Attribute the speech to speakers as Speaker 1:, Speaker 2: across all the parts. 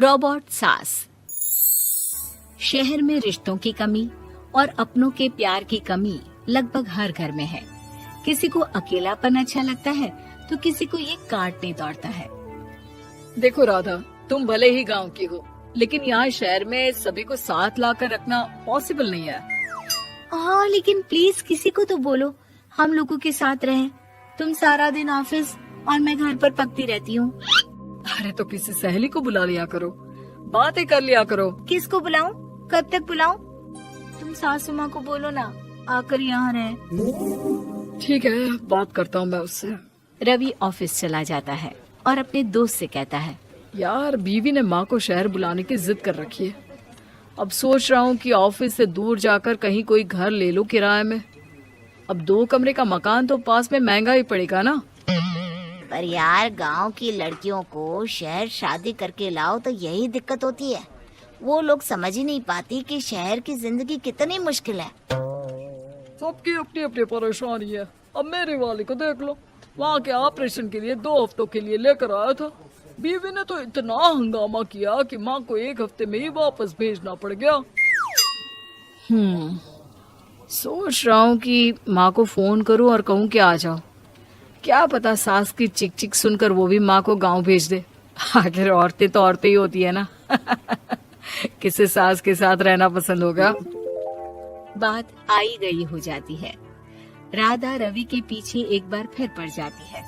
Speaker 1: Robot सास। शहर में रिश्तों की कमी और अपनों के प्यार की कमी लगभग हर घर में है। किसी को अकेलापन अच्छा लगता है तो किसी को ये काटने दौड़ता है।
Speaker 2: देखो राधा, तुम भले ही गांव की हो, लेकिन यहाँ शहर में सभी को साथ लाकर रखना पॉसिबल नहीं है।
Speaker 1: हाँ, लेकिन प्लीज किसी को तो बोलो हम लोगों के साथ रहें। तुम सारा दिन ऑफिस और मैं घर पर पकती रहती हूँ।
Speaker 2: अरे तो किसी सहेली को बुला लिया करो, बातें कर लिया करो।
Speaker 1: किसको बुलाऊं? कब तक बुलाऊं? तुम सासू माँ को बोलो ना आकर यहाँ रहे।
Speaker 2: ठीक है, बात करता हूँ मैं उससे।
Speaker 1: रवि ऑफिस चला जाता है और अपने दोस्त से कहता है,
Speaker 2: यार बीवी ने माँ को शहर बुलाने की जिद कर रखी है। अब सोच रहा हूँ कि ऑफिस से दूर जाकर कहीं कोई घर ले लो किराए में। अब 2 कमरे का मकान तो पास में महंगा ही पड़ेगा ना।
Speaker 3: पर यार गांव की लड़कियों को शहर शादी करके लाओ तो यही दिक्कत होती है। वो लोग समझ ही नहीं पाती कि शहर की जिंदगी कितनी मुश्किल है।
Speaker 2: सबकी अपनी अपनी परेशानी है। अब मेरे वाले को देख लो, वहाँ के ऑपरेशन के लिए 2 हफ्तों के लिए लेकर आया था। बीवी ने तो इतना हंगामा किया कि माँ को 1 हफ्ते में ही वापस भेजना पड़ गया। सोच रहा हूँ कि माँ को फोन करूँ और कहूँ कि आ जाओ। क्या पता सास की चिक चिक सुनकर वो भी माँ को गांव भेज दे। आखिर औरतें तो औरतें ही होती है ना। किसे सास के साथ रहना पसंद होगा।
Speaker 1: बात आई गई हो जाती है। राधा रवि के पीछे एक बार फिर पड़ जाती है।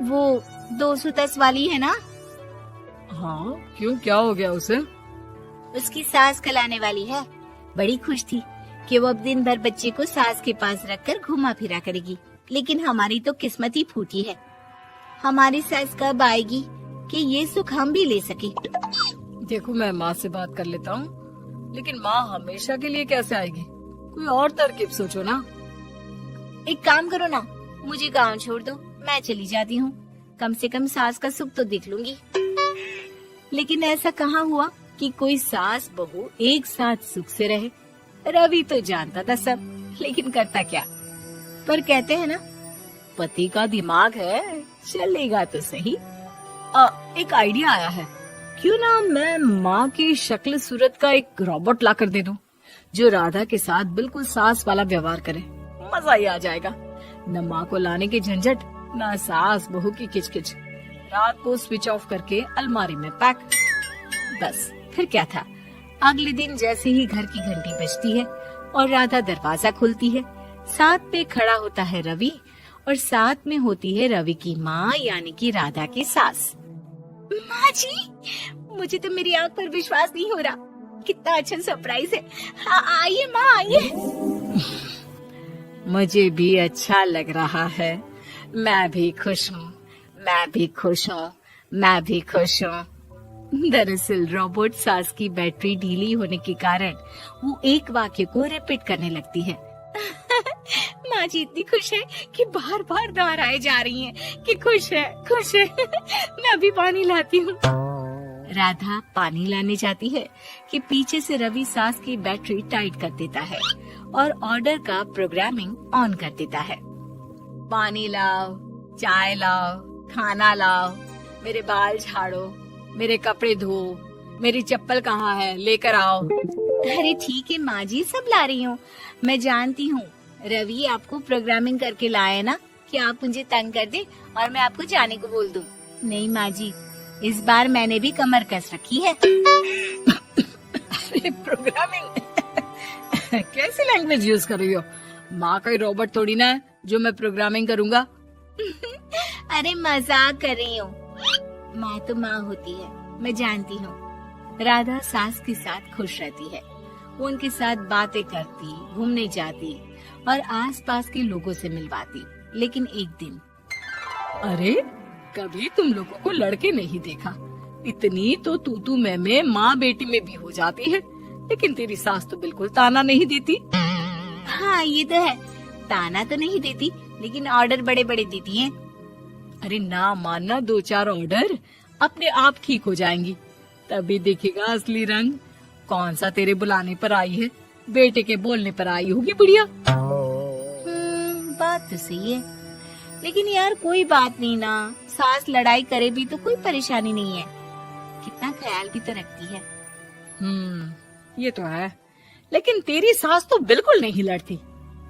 Speaker 1: वो 210 वाली है ना?
Speaker 2: हाँ, क्यों, क्या हो गया उसे?
Speaker 1: उसकी सास कल आने वाली है। बड़ी खुश थी कि वो अब दिन भर बच्चे को सास के पास रखकर घुमा फिरा करेगी। लेकिन हमारी तो किस्मत ही फूटी है। हमारी सास कब आएगी कि ये सुख हम भी ले सके।
Speaker 2: देखो, मैं माँ से बात कर लेता हूँ, लेकिन माँ हमेशा के लिए कैसे आएगी? कोई और तरकीब सोचो ना।
Speaker 1: एक काम करो ना, मुझे गांव छोड़ दो, मैं चली जाती हूँ। कम से कम सास का सुख तो देख लूंगी। लेकिन ऐसा कहाँ हुआ कि कोई सास बहू एक साथ सुख से रहे। रवि तो जानता था सब, लेकिन करता क्या। पर कहते हैं ना, पति का दिमाग है, चलेगा तो सही।
Speaker 2: एक आइडिया आया है। क्यों ना मैं माँ की शक्ल सूरत का एक रोबोट ला कर दे दूं, जो राधा के साथ बिल्कुल सास वाला व्यवहार करे। मजा ही आ जाएगा। न माँ को लाने की झंझट, न सास बहू की किचकिच। रात को स्विच ऑफ करके अलमारी में पैक। बस फिर क्या था। अगले दिन जैसे ही घर की घंटी बजती है और राधा दरवाजा खोलती है, साथ में खड़ा होता है रवि और साथ में होती है रवि की माँ यानी कि राधा की सास।
Speaker 1: माँ जी, मुझे तो मेरी आँख पर विश्वास नहीं हो रहा। कितना अच्छा सरप्राइज है। हाँ, आइए माँ, आइए।
Speaker 2: मुझे भी अच्छा लग रहा है। मैं भी खुश हूँ, मैं भी खुश हूँ, मैं भी खुश हूँ।
Speaker 1: दरअसल रोबोट सास की बैटरी ढीली होने के कारण वो एक वाक्य को रिपीट करने लगती है। माँ जी इतनी खुश है कि बार बार दोहराए जा रही हैं कि खुश है, खुश है। मैं अभी पानी लाती हूँ। राधा पानी लाने जाती है कि पीछे से रवि सास की बैटरी टाइट कर देता है और ऑर्डर का प्रोग्रामिंग ऑन कर देता है। पानी लाओ, चाय लाओ, खाना लाओ, मेरे बाल झाड़ो, मेरे कपड़े धो, मेरी चप्पल कहाँ है, लेकर आओ। अरे ठीक है माँ जी, सब ला रही हूँ। मैं जानती हूँ रवि आपको प्रोग्रामिंग करके लाए ना कि आप मुझे तंग कर दे और मैं आपको जाने को बोल दूँ। नहीं माँ जी, इस बार मैंने भी कमर कस रखी है।
Speaker 2: प्रोग्रामिंग कैसी लैंग्वेज यूज कर रही हो? माँ का रोबोट थोड़ी ना है जो मैं प्रोग्रामिंग करूँगा।
Speaker 1: अरे मजाक कर रही हूँ। माँ तो माँ होती है, मैं जानती हूँ। राधा सास के साथ खुश रहती है। वो उनके साथ बातें करती, घूमने जाती और आसपास के लोगों से मिलवाती। लेकिन एक दिन,
Speaker 2: अरे कभी तुम लोगों को लड़के नहीं देखा। इतनी तो तू मैं माँ बेटी में भी हो जाती है, लेकिन तेरी सास तो बिल्कुल ताना नहीं देती।
Speaker 1: हाँ ये तो है, ताना तो नहीं देती लेकिन ऑर्डर बड़े बड़े देती है।
Speaker 2: अरे ना मानना, 2-4 ऑर्डर अपने आप ठीक हो जाएंगी। तभी देखेगा असली रंग। कौन सा तेरे बुलाने पर आई है, बेटे के बोलने पर आई होगी बुढ़िया।
Speaker 1: बात तो सही है, लेकिन यार कोई बात नहीं ना, सास लड़ाई करे भी तो कोई परेशानी नहीं है। कितना ख्याल भी तो रखती है।
Speaker 2: ये तो है, लेकिन तेरी सास तो बिल्कुल नहीं लड़ती,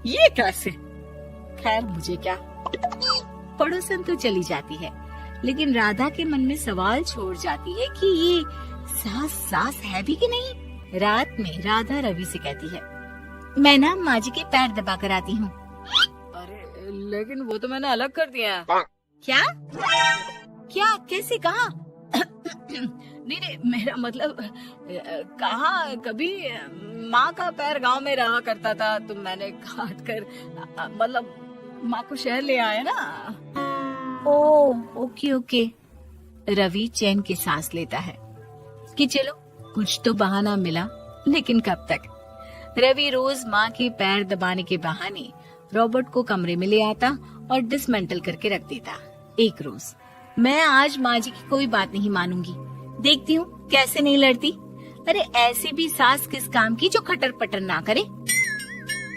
Speaker 2: ये कैसे? खैर मुझे क्या।
Speaker 1: पड़ोसन तो चली जाती है, लेकिन राधा के मन में सवाल छोड़ जाती है कि ये सास है भी कि नहीं। रात में राधा रवि से कहती है, मैं ना माँ जी के पैर दबा कर आती हूँ।
Speaker 2: अरे लेकिन वो तो मैंने अलग कर दिया है।
Speaker 1: क्या क्या कैसे कहा?
Speaker 2: नहीं, मेरा मतलब कहा कभी माँ का पैर गांव में रहा करता था, तो मैंने काट कर मतलब माँ को शहर ले आया ना।
Speaker 1: Okay okay. रवि चैन की सांस लेता है कि चलो कुछ तो बहाना मिला, लेकिन कब तक। रवि रोज माँ के पैर दबाने के बहाने रॉबर्ट को कमरे में ले आता और डिसमेंटल करके रख देता। एक रोज, मैं आज माँ जी की कोई बात नहीं मानूंगी, देखती हूँ कैसे नहीं लड़ती। अरे ऐसी भी सास किस काम की जो खटर पटर ना करे।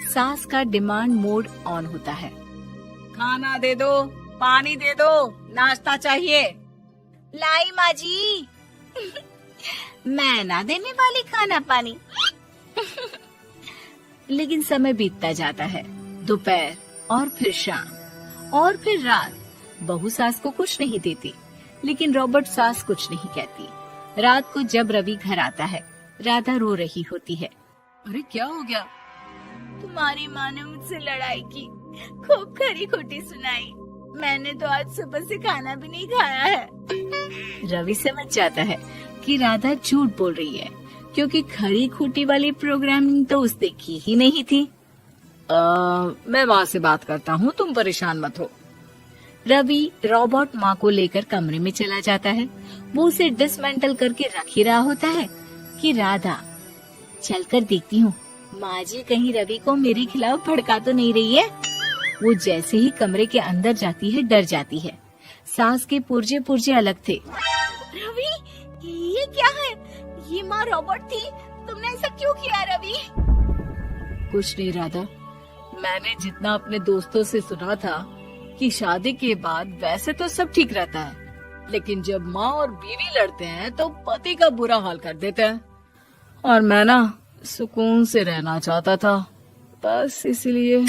Speaker 1: सास का डिमांड मोड ऑन होता है।
Speaker 2: खाना दे दो, पानी दे दो, नाश्ता चाहिए।
Speaker 1: लाई माँ जी। मैं ना देने वाली खाना पानी। लेकिन समय बीतता जाता है, दोपहर और फिर शाम और फिर रात। बहू सास को कुछ नहीं देती, लेकिन रॉबर्ट सास कुछ नहीं कहती। रात को जब रवि घर आता है, राधा रो रही होती है।
Speaker 2: अरे क्या हो गया?
Speaker 1: तुम्हारी माँ ने मुझसे लड़ाई की, खूब खरी खोटी सुनाई। मैंने तो आज सुबह से खाना भी नहीं खाया है। रवि समझ जाता है कि राधा झूठ बोल रही है, क्योंकि खरी खोटी वाली प्रोग्रामिंग तो उसने की ही नहीं थी।
Speaker 2: मैं माँ से बात करता हूँ, तुम परेशान मत हो।
Speaker 1: रवि रॉबर्ट माँ को लेकर कमरे में चला जाता है। वो उसे डिसमेंटल करके रख ही रहा होता है कि राधा, चलकर देखती हूँ माँ जी कहीं रवि को मेरे खिलाफ भड़का तो नहीं रही है। वो जैसे ही कमरे के अंदर जाती है, डर जाती है। सास के पुर्जे पुर्जे अलग थे। रवि, ये क्या है? ये माँ रॉबर्ट थी, तुमने ऐसा क्यों किया रवि?
Speaker 2: कुछ नहीं राधा, मैंने जितना अपने दोस्तों से सुना था कि शादी के बाद वैसे तो सब ठीक रहता है, लेकिन जब माँ और बीवी लड़ते हैं तो पति का बुरा हाल कर देते हैं। और मैं ना सुकून से रहना चाहता था, बस इसलिए।